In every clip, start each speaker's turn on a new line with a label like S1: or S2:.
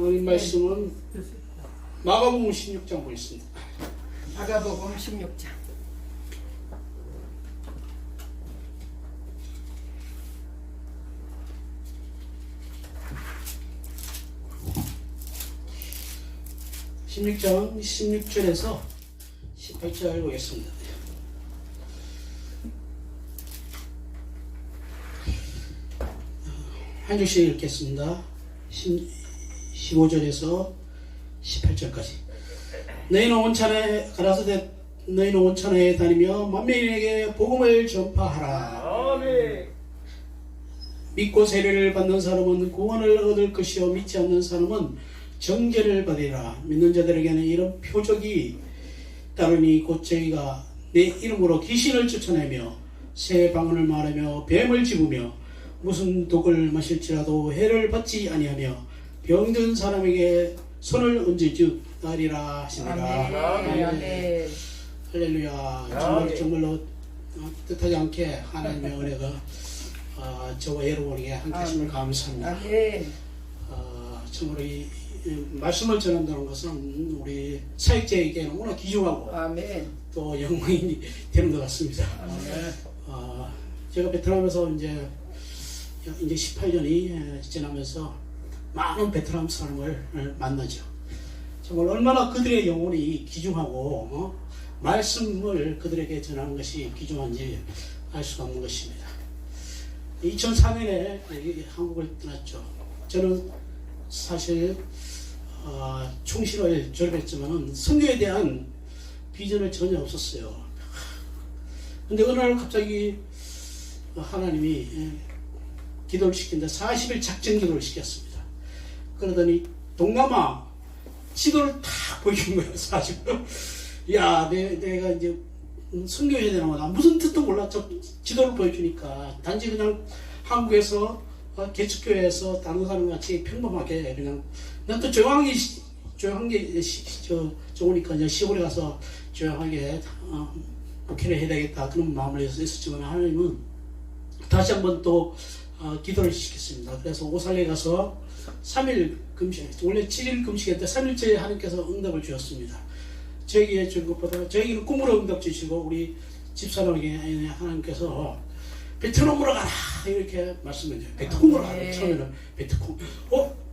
S1: 오늘 말씀은 마가복음 16장 보겠습니다.
S2: 마가복음 16장.
S1: (16장) 16절에서 18절 보겠습니다. 한 줄씩 읽겠습니다. 15절에서 18절까지. 너희는 온천에 가라사대 너희는 온천에 다니며 만민에게 복음을 전파하라.
S3: 아멘.
S1: 믿고 세례를 받는 사람은 구원을 얻을 것이요 믿지 않는 사람은 정죄를 받으리라. 믿는 자들에게는 이런 표적이 따르니 곧 저희가 내 이름으로 귀신을 쫓아내며 새 방언을 말하며 뱀을 집으며 무슨 독을 마실지라도 해를 받지 아니하며 병든 사람에게 손을 얹어주 나리라 하시니라.
S2: 아멘.
S1: 할렐루야. 정말로 뜻하지 않게 하나님의 은혜가 저와 여러분에게 함께하심을 감사합니다.
S2: 아멘.
S1: 정말로 이 말씀을 전한다는 것은 우리 사역자에게는 너무나 귀중하고
S2: 아멘.
S1: 또 영광이 되는 것 같습니다. 제가 베트남에서 이제 18년이 지나면서 많은 베트남 사람을 만나죠. 정말 얼마나 그들의 영혼이 귀중하고 말씀을 그들에게 전하는 것이 귀중한지 알 수가 없는 것입니다. 2004년에 한국을 떠났죠. 저는 사실 총신을 졸업했지만 선교에 대한 비전은 전혀 없었어요. 근데 어느 날 갑자기 하나님이 기도를 시킨다. 40일 작전 기도를 시켰습니다. 그러더니 동남아 지도를 탁 보여준 거예요. 40일. 야, 내가 이제 선교해야 되나 봐. 무슨 뜻도 몰랐죠. 지도를 보여주니까 단지 그냥 한국에서 개척교회에서 다른 사람 같이 평범하게 그냥 난 또 조용한 게 좋으니까 이제 시골에 가서 조용하게 목회를 해야 되겠다 그런 마음을 해서 있었지만 하나님은 다시 한번 또 기도를 시켰습니다. 그래서 오살레 가서 3일 금식, 원래 7일 금식했는데 3일째 하나님께서 응답을 주셨습니다. 저에게 준 것보다 저에게는 꿈으로 응답 주시고 우리 집사람에게 하나님께서 베트콩으로 가라 이렇게 말씀해줘요. 베트콩으로 가라. 처음에는 베트콩.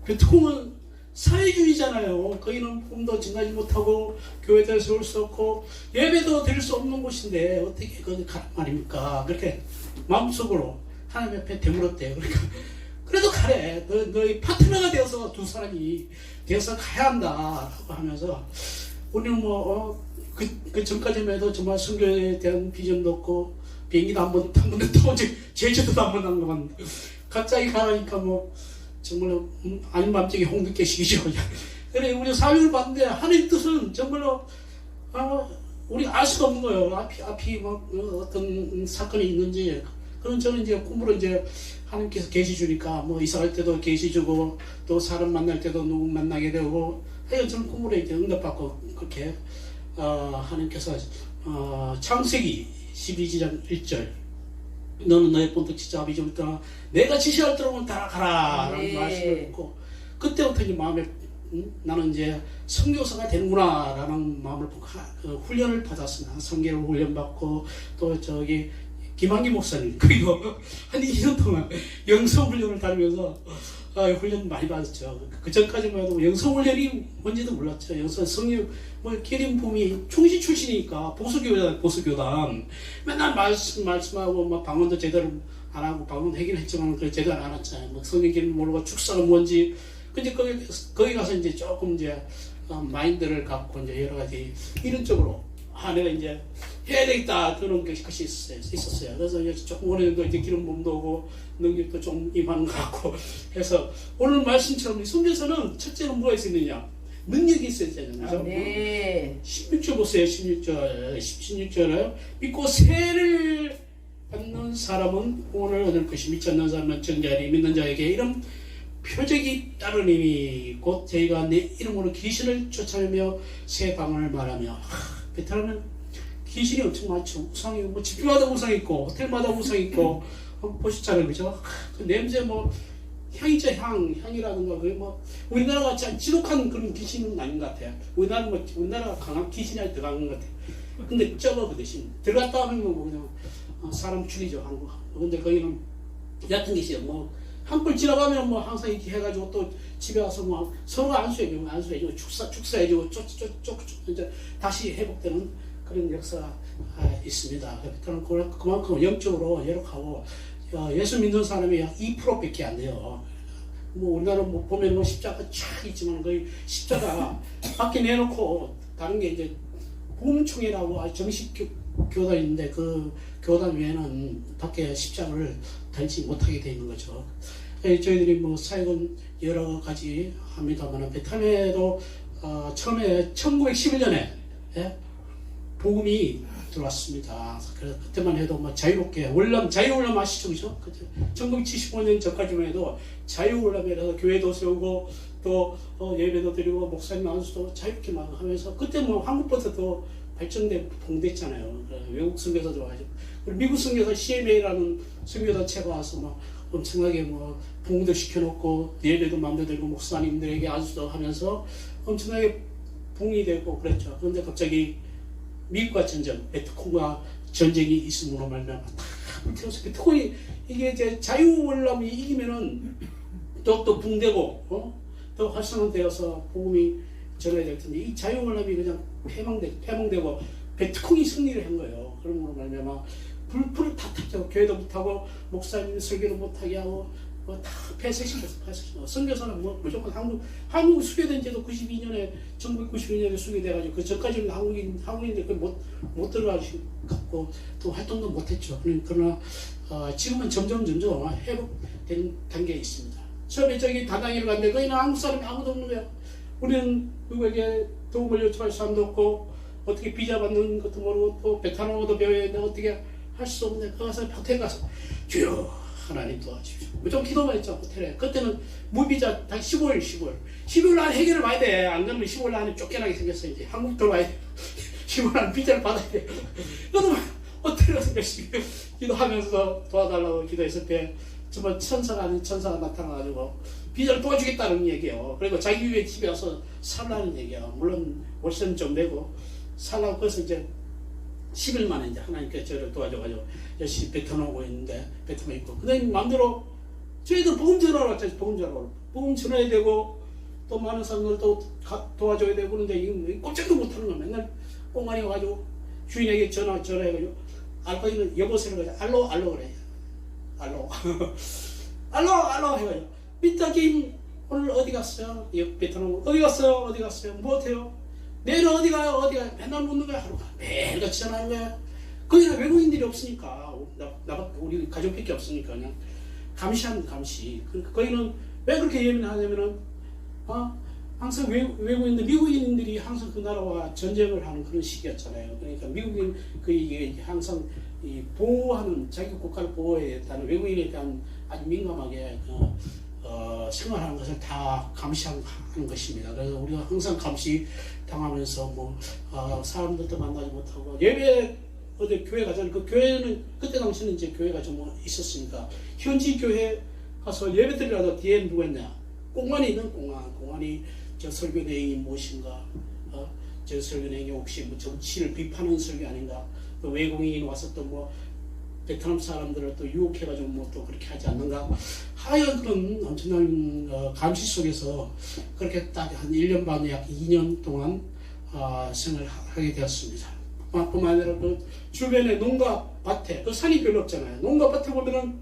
S1: 베트콩은 사회주의잖아요. 거기는 꿈도 증가하지 못하고 교회도 세울 수 없고 예배도 드릴 수 없는 곳인데 어떻게 거기 가란 말입니까? 그렇게 마음속으로 하나님 앞에 되물었대요. 그러니까 그래도 가래. 너희 파트너가 되어서 두 사람이 되어서 가야 한다라고 하면서 우리는 그 전까지만 해도 정말 선교에 대한 비전도 없고 비행기도 한 번도 타본 제주도도 한 번도 안 가봤는데 갑자기 가라니까 정말로 아닌 밤중에 홍두깨식이죠. 그래 우리 사회를 봤는데 하나님 뜻은 정말로 우리 알 수가 없는 거예요. 앞이 어떤 사건이 있는지. 그럼 저는 이제 꿈으로 이제 하나님께서 계시 주니까 이사 갈 때도 계시 주고 또 사람 만날 때도 누구 만나게 되고 해서 저는 꿈으로 이제 응답받고 그렇게 하나님께서 창세기 12장 1절 너는 너의 본토 지자 아비지부터 내가 지시할 대로 따라가라 라는 말씀을 듣고 그때부터 이제 마음에 나는 이제 선교사가 되는구나 라는 마음을 훈련을 받았습니다. 선교를 훈련받고 또 저기 김한기 목사님 그리고 한 2년 동안 영성훈련을 다니면서 훈련 많이 받았죠. 그 전까지만 해도 영성훈련이 뭔지도 몰랐죠. 성령 기림 붐이 총시 출신이니까 보수교단 맨날 말씀하고 방언도 제대로 안 하고 방언 하긴 했지만 그 제대로 안 했잖아요. 성령 기림 모르고 축사가 뭔지 근데 거기 가서 이제 조금 이제 마인드를 갖고 이제 여러 가지 이런 쪽으로 내가 이제 해야 되겠다 그런 것이 있었어요. 그래서 이제 조금 어느 정도 이제 기름 붐도 오고 능력도 좀 임하는 것 같고 해서 오늘 말씀처럼 선교사는 첫째는 뭐가 있었느냐 능력이 있어야 되잖아요.
S2: 네.
S1: 16절 보세요. 16절에 믿고 세례를 받는 사람은 구원을 얻을 것이 믿지 않는 사람은 정죄하리. 믿는 자에게 이런 표적이 따르니 곧 저희가 내 이름으로 귀신을 쫓아내며 새 방언을 말하며 베트남은 귀신이 엄청 많죠. 우상이 집마다 우상 있고 호텔마다 우상 있고 보셨잖아요, 그죠? 그 냄새 향이죠, 향이라든가, 그게 뭐, 우리나라가 참 지독한 그런 귀신은 아닌 것 같아요. 우리나라가 강한 귀신이 더 강한 것 같아요. 근데 적어, 그 대신. 들어갔다 하면 뭐, 그냥, 사람 죽이죠, 한국. 근데 거기는 얕은 것이요. 뭐, 한불 지나가면 뭐, 항상 이렇게 해가지고 또 집에 와서 뭐, 서로 안수해주고, 축사해주고, 이제 다시 회복되는 그런 역사가 있습니다. 그만큼 영적으로 열악하고, 예수 믿는 사람이 약 2%밖에 안 돼요. 뭐 우리나라 뭐 보면 뭐 십자가 쫙 있지만 거의 십자가 밖에 내놓고 다른 게 이제 부흥총회라고 정식 교단이 있는데 그 교단 외에는 밖에 십자가를 달지 못하게 되어 있는 거죠. 저희들이 뭐 사역은 여러 가지 합니다만 베트남에도 처음에 1911년에 복음이 들어왔습니다. 그래서 그때만 해도 뭐 자유롭게 자유월남 아시죠, 그죠? 1975년 전까지만 해도 자유월남이라서 교회도 세우고 또 예배도 드리고 목사님 안수도 자유롭게 막 하면서 그때 뭐 한국보다 더 발전된 봉됐잖아요. 외국 선교사도 와가지고 그리고 미국 선교사 CMA라는 선교단체가 와서 막 엄청나게 뭐 봉도 시켜놓고 예배도 마음대로 드리고 목사님들에게 안수도 하면서 엄청나게 봉이 되고 그랬죠. 그런데 갑자기 미국과 전쟁, 베트콩과 전쟁이 있음으로 말미암아 다 불태워서 베트콩이 이게 이제 자유월남이 이기면은 또 붕대고 더 활성화되어서 복음이 전해질 텐데 이 자유월남이 그냥 패망되고 베트콩이 승리를 한 거예요. 그런 걸로 말미암아 불을 다 탔죠. 교회도 못하고 목사님 설교도 못하게 하고 다 폐쇄시켰어. 선교사는 뭐 무조건 한국 수교된 지도 92년에 1992년에 수교돼가지고 그 전까지는 한국인들 못 들어가고 또 활동도 못했죠. 그러나 지금은 점점 회복된 단계에 있습니다. 처음에 저기 다낭이를 갔는데 거기는 한국 사람이 아무도 없는 거야. 우리는 누구에게 도움을 요청할 사람도 없고 어떻게 비자 받는 것도 모르고 또 베트남어도 배워야 되는데 어떻게 할 수 없는데 거기서 호텔 가서 주여 하나님 도와주십시오. 무조건 기도만 했죠, 호텔에. 그때는 무비자 다 15일 안에 해결을 봐야 돼. 안 그러면 15일 안에 쫓겨나게 생겼어. 이제 한국 들어와야 돼. 15일 안에 비자를 받아야 돼. 그래도 호텔에 가서 열심히 기도하면서 도와달라고 기도했을 때 정말 천사가 아닌 천사가 나타나가지고 비자를 도와주겠다는 얘기예요. 그리고 자기 위에 집에 와서 살라는 얘기야. 물론 월세는 좀 내고 살라고. 그래서 이제 10일 만에 이제 하나님께서 저를 도와줘가지고 열심히 베트남 오고 있는데 베트남에 있고 그다음에 마음대로 저희들 복음 전하러 왔잖아요. 복음 전해야 되고 또 많은 사람들 또 도와줘야 되고 그런데 이거 꼼짝도 못하는 거야. 맨날 꽁안이 와가지고 주인에게 전화해가지고 알거기는 여보세요 가지고 알로 그래. 알로 알로 해가지고 미타김 오늘 어디 갔어요? 베트남 어디 갔어요? 뭐 어때요? 내일은 어디 가요? 맨날 묻는 거야. 하루가 매일같이 전화하는 거야. 거기는 외국인들이 없으니까 우리 가족밖에 없으니까 그냥 감시하는 감시. 거기는 왜 그렇게 예민하냐면은 항상 외국인들 미국인들이 항상 그 나라와 전쟁을 하는 그런 시기였잖아요. 그러니까 미국인 이게 항상 이 보호하는 자기 국가를 보호해야 된다는 외국인에 대한 아주 민감하게 생활하는 것을 다 감시하는 것입니다. 그래서 우리가 항상 감시 당하면서 사람들도 만나지 못하고 예배 어디 교회 가잖아요. 그 교회는 그때 당시는 이제 교회가 좀 있었으니까 현지 교회 가서 예배 드리려다 뒤에 누가 있냐? 공간이 있는 공간이 저 설교 내용이 무엇인가? 저 설교 내용이 혹시 뭐 정치를 비판하는 설교 아닌가? 또 외국인이 와서 또 베트남 사람들을 또 유혹해가지고 또 그렇게 하지 않는가? 하여간 그런 엄청난 감시 속에서 그렇게 딱 한 1년 반, 약 2년 동안 생활하게 되었습니다. 뿐만 아니라 그 주변에 농가 밭에, 그 산이 별로 없잖아요. 농가 밭에 보면은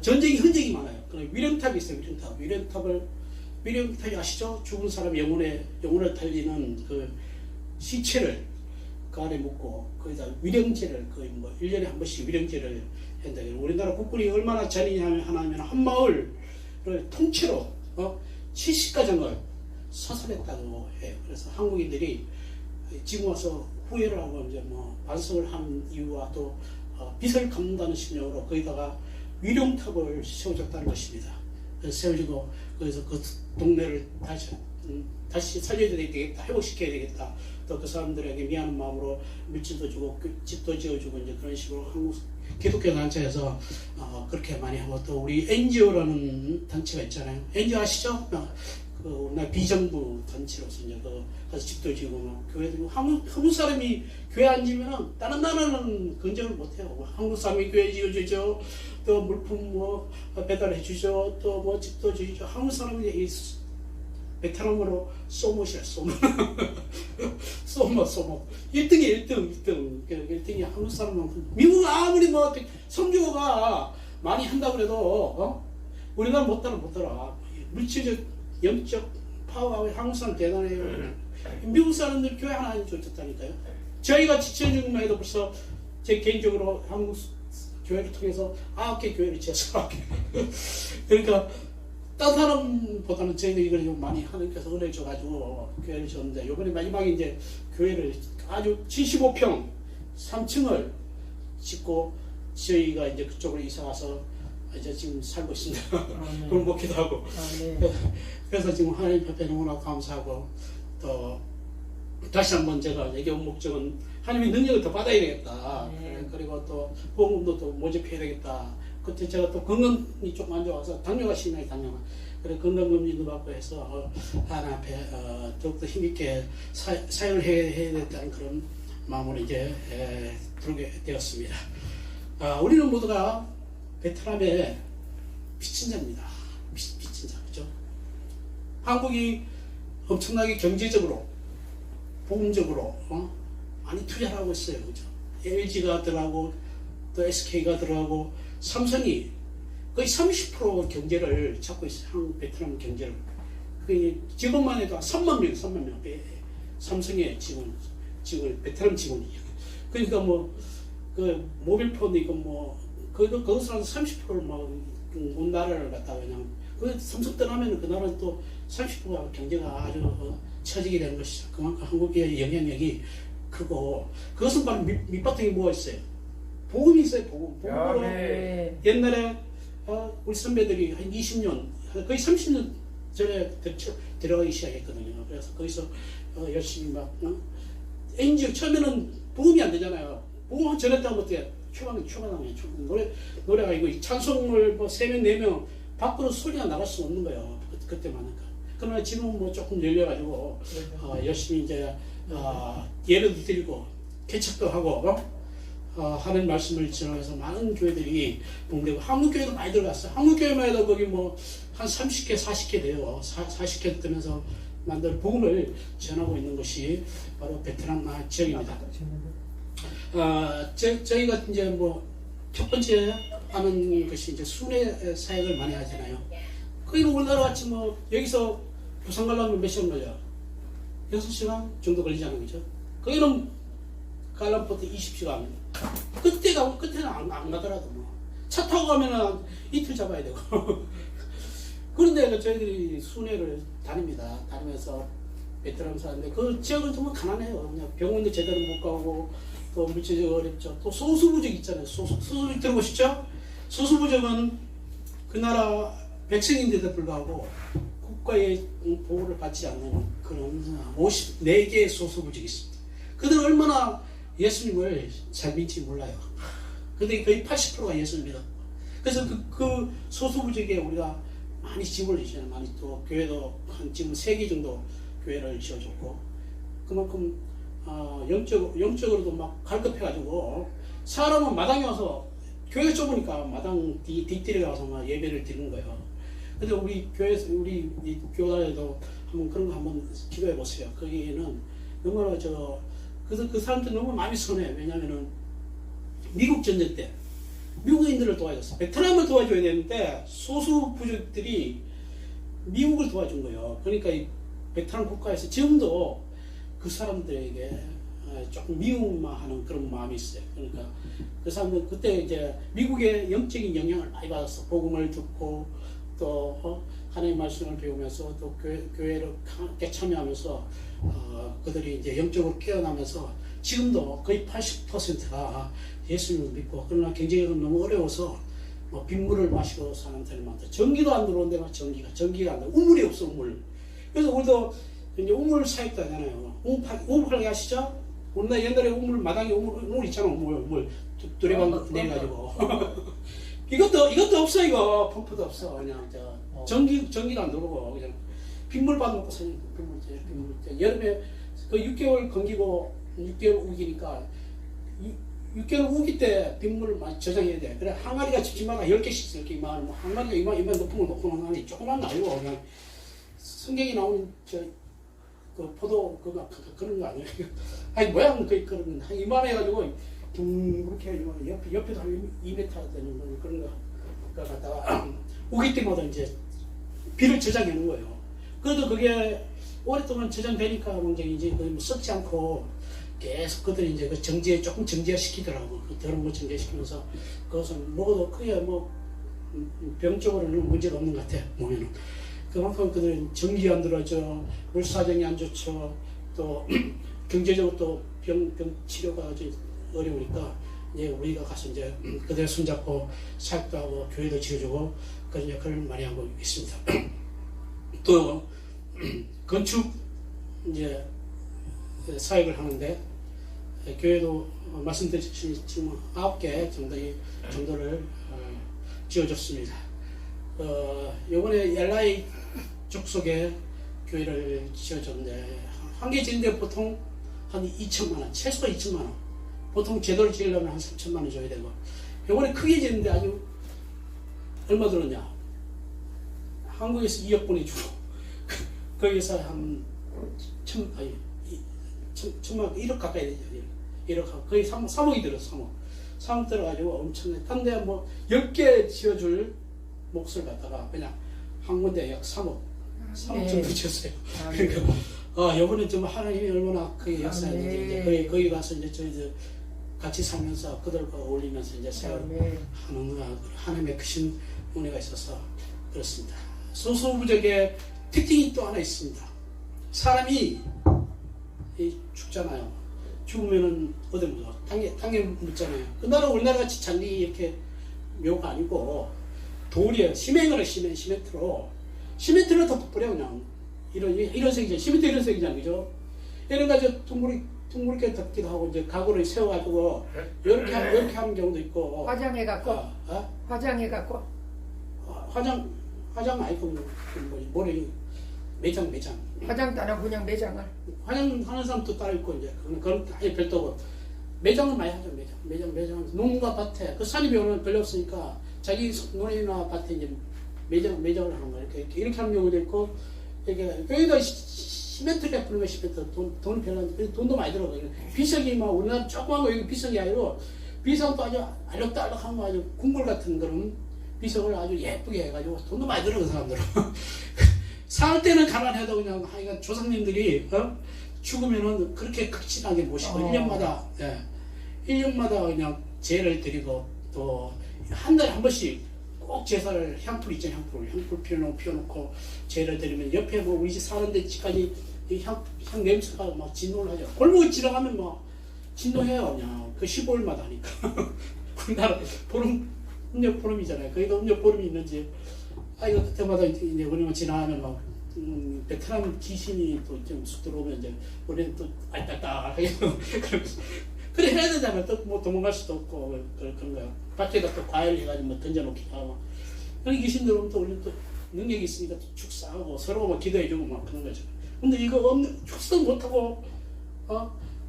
S1: 전쟁이 흔적이 많아요. 위령탑이 있어요. 위령탑이 아시죠? 죽은 사람 영혼을 달리는 그 시체를 그 안에 묻고 거기다 위령제를 거의 1년에 한 번씩 위령제를 한다. 우리나라 국군이 얼마나 잔인하냐면 한 마을을 통째로 70가정을 사살했다고 해요. 그래서 한국인들이 지금 와서 후회를 하고 이제 반성을 한 이유와 또 빚을 갚는다는 심령으로 거기다가 위령탑을 세워줬다는 것입니다. 그래서 세워지고 거기서 그 동네를 다시 살려야 되겠다, 회복시켜야 되겠다. 또 그 사람들에게 미안한 마음으로 물질도 주고 집도 지어주고 이제 그런 식으로 한국 기독교 단체에서 그렇게 많이 하고 또 우리 NGO라는 단체가 있잖아요. NGO 아시죠? 그 우리나라 비정부 단체로서 이제 가서 집도 지고 뭐 교회도 지고 한국 사람이 교회 안 지면 다른 나라는 근접을 못 해요. 한국 사람이 교회 지어주죠. 또 물품 뭐 배달해 주죠. 또 뭐 집도 지죠. 한국 사람이 이 베트남으로 소못이야 소못. 소못. 1등이 1등이 한국 사람은 미국 아무리 뭐 성교가 많이 한다고 해도 우리나라 못 따라. 물질적 영적 파워 한국 사람 대단해요. 미국 사람들 교회 하나 안 좋다니까요. 저희가 지천중만 해도 벌써 제 개인적으로 한국 교회를 통해서 9개 교회를 지었어요. 그러니까 딴 사람보다는 저희들이 이걸 좀 많이 하나님께서 은혜를 줘가지고 교회를 지었는데 이번에 마지막에 이제 교회를 아주 75평 3층을 짓고 저희가 이제 그쪽으로 이사 와서 이제 지금 살고 있습니다. 그걸 먹기도 하고. 그래서 지금 하나님 앞에 너무나 감사하고 또 다시 한번 제가 얘기한 목적은 하나님의 능력을 더 받아야 되겠다. 그리고 또 보험도 또 모집해야 되겠다. 그때 제가 또 건강이 조금 안 좋아서 당뇨가 심하게 당뇨가. 그래서 건강검진도 받고 해서 하나님 앞에 더욱더 힘있게 사역을 해야 되겠다는 그런 마음으로 이제 들어오게 되었습니다. 우리는 모두가 베트남의 빚진 자입니다. 빚진 자, 그죠? 한국이 엄청나게 경제적으로, 보험적으로 많이 투자를 하고 있어요, 그죠? LG가 들어가고 또 SK가 들어가고 삼성이 거의 30% 경제를 잡고 있어요. 한국 베트남 경제를. 그 직원만 해도 3만 명. 삼성의 직원 베트남 직원이에요. 그러니까 뭐 그 모빌폰도 있고 뭐 거기서 한 30%를 막 온 나라를 갖다가 그냥 그 삼성 떠나면 그 나라는 또 30%가 경제가 아주 처지게 되는 것이죠. 그만큼 한국의 영향력이 크고 그것은 바로 밑바탕에 뭐가 있어요? 보험이 있어요. 보험으로 옛날에 우리 선배들이 한 20년 거의 30년 전에 들어가기 시작했거든요. 그래서 거기서 열심히 막 NGO 처음에는 보험이 안 되잖아요. 보험 전했다고 어떻게 휴가당해. 노래가 이거 찬송을 뭐 3명, 4명 밖으로 소리가 나갈 수 없는 거예요. 그때만. 그러나 지금은 뭐 조금 열려가지고 열심히 이제 예를 들고 개척도 하고 하는 말씀을 전하면서 많은 교회들이 봉되고 한국교회도 많이 들어갔어요. 한국교회만 해도 거기 뭐 한 30개, 40개 돼요. 40개 되면서 만들 복음을 전하고 있는 것이 바로 베트남 지역입니다. 저희가 이제 뭐 첫 번째 하는 것이 이제 순회 사역을 많이 하잖아요. 거기는 우리나라 같이 뭐 여기서 부산 가려면 몇 시간 걸려? 6시간 정도 걸리잖아요, 그죠? 거기는 갈라포트 20시간. 그때는 안 가더라도 뭐. 차 타고 가면은 이틀 잡아야 되고. 그런데 저희들이 순회를 다니면서 베트남 사는데 그 지역은 정말 가난해요. 그냥 병원도 제대로 못 가고 또 물질적으로 어렵죠. 또 소수부족 있잖아요. 소수부족 들어보시죠? 소수부족은 그 나라 백성인데도 불구하고 국가의 보호를 받지 않는 그런 54개의 소수부족이 있습니다. 그들은 얼마나 예수님을 잘 믿지 몰라요. 근데 거의 80%가 예수를 믿어. 그래서 그 소수부족에 우리가 많이 집을 지잖아요. 많이 또 교회도 한 지금 3개 정도 교회를 지어줬고 그만큼 영적으로도 막 갈급해가지고 사람은 마당에 와서 교회가 좁으니까 마당 뒷뜰에 가서 막 예배를 드리는 거예요. 근데 우리 교회에서 우리 교단에도 한번 그런 거 한번 기도해 보세요. 거기는 너무나 그 사람들 너무 마음이 선해요. 왜냐면은 미국 전쟁 때 미국인들을 도와줬어. 베트남을 도와줘야 되는데 소수 부족들이 미국을 도와준 거예요. 그러니까 이 베트남 국가에서 지금도 그 사람들에게 조금 미움만 그런 마음이 있어요. 그러니까 그 사람들 그때 이제 미국의 영적인 영향을 많이 받았어. 복음을 듣고 또 하나님의 말씀을 배우면서 또 교회를 함께 참여하면서 그들이 이제 영적으로 깨어나면서 지금도 거의 80%가 예수님을 믿고 그러나 경제가 너무 어려워서 뭐 빗물을 마시고 사는 사람이 많다. 전기도 안 들어온 데가 전기가 안 들어. 우물이 없어 우물. 그래서 우리도 이제 우물 사역도 하잖아요. 우물 팔기 아시죠? 우리나라 옛날에 우물 마당에 우물 있잖아. 우물 두레방 내가지고 이것도 없어. 이거 펌프도 없어. 그냥 전기도 안 들어오고 그냥 빗물 받아먹고 사는 빗물. 여름에 그 6개월 건기고 6개월 우기니까 6개월 우기 때 빗물을 많이 저장해야 돼. 그래 항아리가 집집마다 10개씩 10개 만 항아리가 이만 높은 거 항아리 조그만 거 아니고 그냥 성경에 나오는 그 포도 그런 거 아니에요. 아니 모양은 거의 그런 한 이만해가지고 둥그렇게 해가지고 옆에도 한 2m 되는 거 그런 거 갖다가 우기 때마다 이제 비를 저장해 놓은 거예요. 그래도 그게 오랫동안 저장되니까 이제 썩지 않고 계속 그들이 이제 그 조금 정지화 시키더라고. 그 더러운 거 정지화 시키면서 그것은 먹어도 크게 뭐 병적으로는 문제가 없는 것 같아. 보면은 그만큼 그들은 전기 안 들어져, 물사정이 안 좋죠. 또 경제적으로 또 병 치료가 아주 어려우니까 이제 우리가 가서 이제 그들 손잡고 사역도 하고 교회도 지어주고 그런 역할을 많이 하고 있습니다. 또 건축 이제 사역을 하는데 교회도 말씀드렸지만 9개 정도를 지어줬습니다. 요번에 LI 족속에 교회를 지어줬는데 한 개 짓는데 보통 한 2천만 원, 최소 2천만 원. 보통 제대로 지으려면 한 3천만 원 줘야 되고 요번에 크게 짓는데 아주 얼마 들었냐? 한국에서 2억 보내주고 거기서 한 천만 원, 1억 가까이 되죠. 1억 거의 3억이 들었어. 3억 들어가지고 엄청나게. 근데 뭐 10개 지어줄 몫을 갖다가 그냥 한 군데 약 3억 정도 지었어요. 그러니까 이번에 좀 하나님이 얼마나 크게 역사했는지 거기 가서 이제 저희들 같이 살면서 그들과 어울리면서 이제 생활하는 하나님의 크신 은혜가 있어서 그렇습니다. 소수부족의 특징이 또 하나 있습니다. 사람이 죽잖아요. 죽으면은 어디 묻어? 땅에 묻잖아요. 그 나라 우리나라 같이 잔디 이렇게 묘가 아니고 돌이에요. 시멘트로 덮어버려 그냥 이런 색이죠. 시멘트 이런 색이잖아요, 그죠? 이런 가지고 둥그렇게 덮기도 하고 이제 가구를 세워가지고 이렇게 하는 경우도 있고.
S2: 화장해갖고. 화장해갖고.
S1: 화장 아니고 뭐래 매장.
S2: 화장도 안 하고 그냥 매장을.
S1: 화장하는 사람도 따로 있고 이제 그건 아예 별도고 매장을 많이 하죠. 매장 농가 밭에 그 산이 별로 없으니까 자기 논이나 밭에 이제 매장을 하는 거예요. 이렇게 하는 경우도 있고 이렇게 여기다 시멘트를 뿌리면 시멘트 돈 별로 안 돼. 돈도 많이 들어가요. 비석이 막 우리나라 조그만 거 여기 비석이 아니고 비석도 아주 알록달록한 거 아주 궁궐 같은 그런 비석을 아주 예쁘게 해가지고 돈도 많이 들어가는 사람들은 살 때는 가난해도 그냥 하여간 조상님들이 죽으면은 그렇게 극진하게 모시고 1년마다 그냥 제를 드리고 또 한 달에 한 번씩 꼭 제사를 향불 있잖아요. 향불 피워놓고 제를 드리면 옆에 뭐 우리 집 사는데 집까지 향 냄새가 막 진동을 하죠. 골목을 지나가면 막 진동해요. 그냥 그 15일마다 하니까 우리나라 음력 보름이잖아요. 거기가 음력 보름이 있는지 이거 그때마다 이제 우리만 지나가면 막 베트남 귀신이 또 좀 쑥 들어오면 이제 우리는 또 알딱딱하게 그래 해야 되잖아요. 또 뭐 도망갈 수도 없고 그런 거야. 밖에다 또 과일 해가지고 뭐 던져놓기도 하고 그런 귀신 들어오면 또 우리는 또 능력이 있으니까 또 축사하고 서로 막 기도해주고 막 그런 거죠. 근데 이거 축사 못하고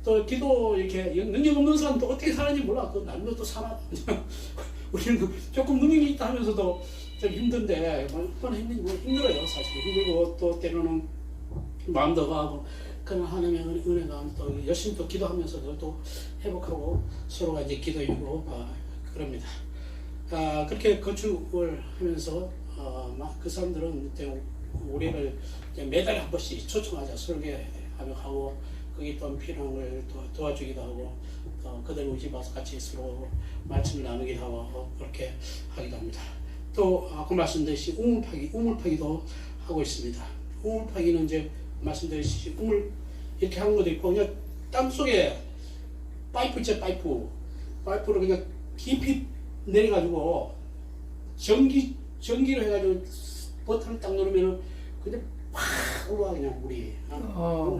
S1: 또 기도 이렇게 능력 없는 사람 또 어떻게 사는지 몰라. 그 남도 또 살아. 우리는 조금 능력이 있다 하면서도 좀 힘든데 얼마나 힘들어요. 사실 힘들고 또 때로는 마음도 가고 그런 하나님의 은혜가 또 열심히 또 기도하면서도 또 회복하고 서로가 이제 기도해주고 그럽니다. 그렇게 건축을 하면서 그 사람들은 이제 우리를 매달에 한 번씩 초청하자 설계하고 거기 또 필요한 걸 도와주기도 하고 또 그들 우리 집 와서 같이 서로 말씀을 나누기도 하고 그렇게 하기도 합니다. 또 아까 말씀드렸듯이 우물파기도 하고 있습니다. 우물파기는 이제 말씀드렸듯이 우물 이렇게 하는 것도 있고 그냥 땅속에 파이프 있죠. 파이프로 그냥 깊이 내려가지고 전기로 해가지고 버튼을 딱 누르면은 그냥 팍 올라와 그냥 물이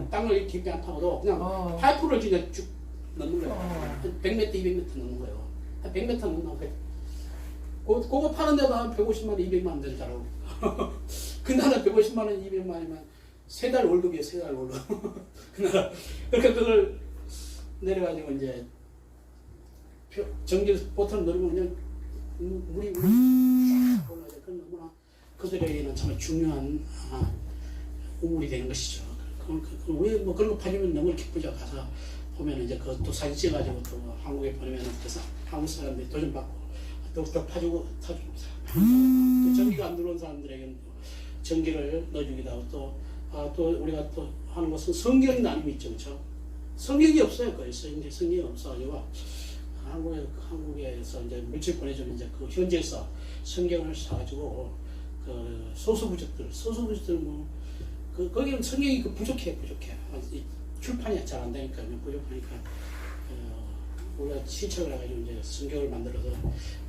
S1: 땅을 깊이 안 파고도 그냥 파이프를 그냥 쭉 넘는 거예요. 100m, 200m 넘는 거예요. 한 100m 넘는 거예요. 그거 파는데도 한 150만 원, 200만 원 들더라고. 그 나라 150만 원, 200만 원이면 3달 월급이에요, 3달 월급. 그 나라. 그러니까 그걸 내려가지고 이제 전기 버튼을 누르면 그냥 물이 싹 올라가죠. 그건 너무나 그들에게는 정말 중요한 우물이 되는 것이죠. 왜 뭐 그런 거 팔리면 너무 기쁘죠. 가서 보면 이제 그것도 사진 찍어가지고 또 한국에 보내면 그래서 한국 사람들이 도전받고 또 파주고 타줍니다. 또 전기가 안 들어온 사람들에게는 전기를 넣어주기도 하고 또 우리가 또 하는 것은 성경 나눔이 있죠, 그렇죠? 성경이 없어요, 거기서 이제 성경이 없어가지고 한국에서 이제 물질 보내주면 이제 그 현지에서 성경을 사가지고 그 소수부족들 뭐 거기는 성경이 부족해. 출판이 잘 안 되니까 부족하니까 우리가 신청을 해가지고 이제 성경을 만들어서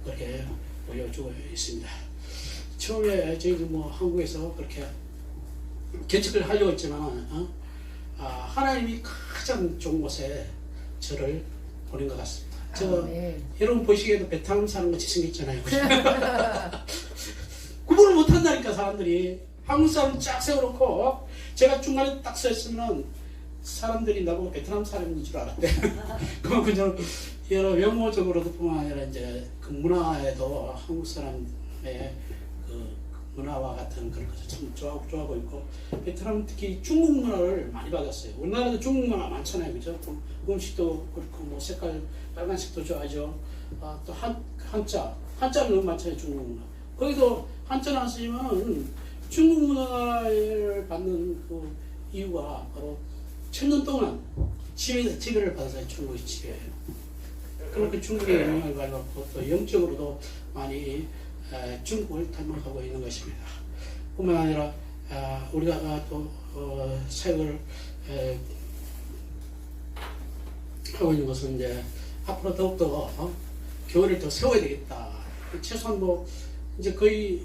S1: 그렇게 보여주고 있습니다. 처음에 저희도 뭐 한국에서 그렇게 개척을 하려고 했지만 하나님이 가장 좋은 곳에 저를 보낸 것 같습니다. 여러분 보시기에도 베트남 사는 같이 생겼잖아요. 구분을 못한다니까 사람들이. 한국 사람 쫙 세워놓고 제가 중간에 딱 서 있으면 사람들이 나보고 베트남 사람인 줄 알았대. 그만큼 저는 여러 외모적으로도 뿐만 아니라 이제 그 문화에도 한국 사람의 그 문화와 같은 그런 것을 참 좋아하고 있고 베트남 특히 중국 문화를 많이 받았어요. 우리나라도 중국 문화 많잖아요, 그죠? 음식도 그렇고 뭐 색깔 빨간색도 좋아하죠. 또 한자는 너무 많잖아요, 중국 문화. 거기도 한자는 안 쓰지만 중국 문화를 받는 그 이유가 바로 1000년 동안 지배를 받아서 중국이 지배해요. 그렇게 중국의 영향을 받았고 또 영적으로도 많이 중국을 닮아가고 있는 것입니다. 뿐만 아니라 우리가 또 사역을 하고 있는 것은 이제 앞으로 더욱더 교회를 더 세워야 되겠다. 최소한 뭐 이제 거의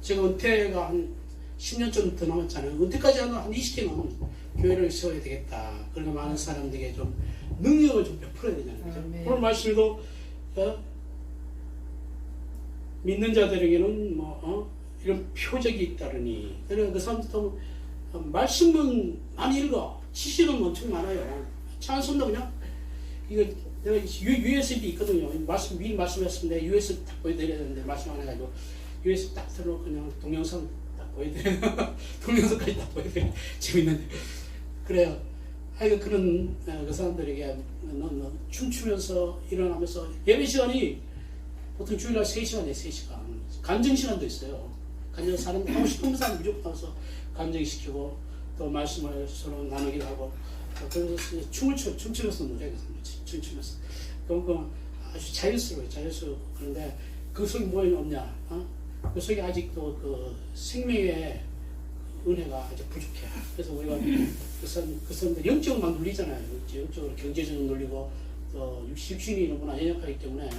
S1: 제가 은퇴가 한 10년 좀 더 남았잖아요. 은퇴까지 한 20개는 교회를 세워야 되겠다. 그러니까 많은 사람들에게 좀 능력을 좀 베풀어야 되잖아요. 오늘 말씀도 믿는 자들에게는 이런 표적이 있다르니. 그러니까 그 사람들도 말씀은 많이 읽어. 지식은 엄청 많아요. 찬송도 그냥 이거 내가 USB 있거든요. 미리 말씀했는데 USB 딱 보여드려야 되는데 말씀 안 해가지고 USB 딱 틀어놓고 그냥 동영상 딱 보여드려요. 동영상까지 딱 보여드려요. 재밌는데. 그래요. 하여간 그런 그 사람들에게 춤추면서 일어나면서 예배 시간이 보통 주일날 3시간이에요. 3시간. 간증 시간도 있어요. 간증 사람 하고 싶은 사람 무조건 나와서 간증시키고 또 말씀을 서로 나누기도 하고 그래서 춤추면서 노래가 춤추면서 그만큼 아주 자연스러워요. 그런데 그 속에 뭐 없냐? 그 속에 아직도 그 생명의 은혜가 아주 부족해. 그래서 우리가 그 사람들 영적으로만 눌리잖아요. 영적으로 경제적으로 눌리고 또 육신이 너무나 연약하기 때문에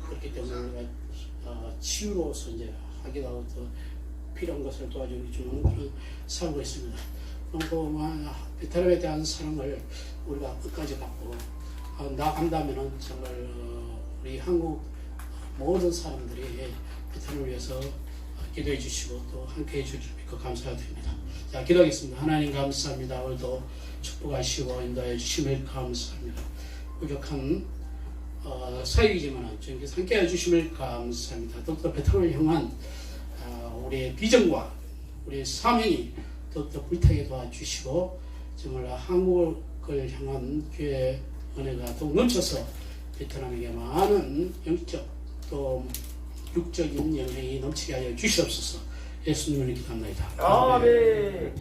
S1: 그렇기 때문에 우리가 치유로서 이제 하기도 하고 또 필요한 것을 도와주는 그런 살고 있습니다. 베트남에 대한 사랑을 우리가 끝까지 갖고 나간다면은 정말 우리 한국 모든 사람들이 베트남을 위해서 기도해 주시고 또 함께 해 주실 것 감사드립니다. 자, 기도하겠습니다. 하나님 감사합니다. 오늘도 축복하시고 인도해 주심을 감사합니다. 부족한 사역이지만 저희께서 함께 해 주심을 감사합니다. 더욱더 베트남을 향한 우리의 비전과 우리의 사명이 더욱더 불타게 도와주시고 정말 한국을 향한 교회의 은혜가 더욱 넘쳐서 베트남에게 많은 영적 또 육적인 영향이 넘치게 하여 주시옵소서. 예수님을 기도합니다.
S3: 아멘.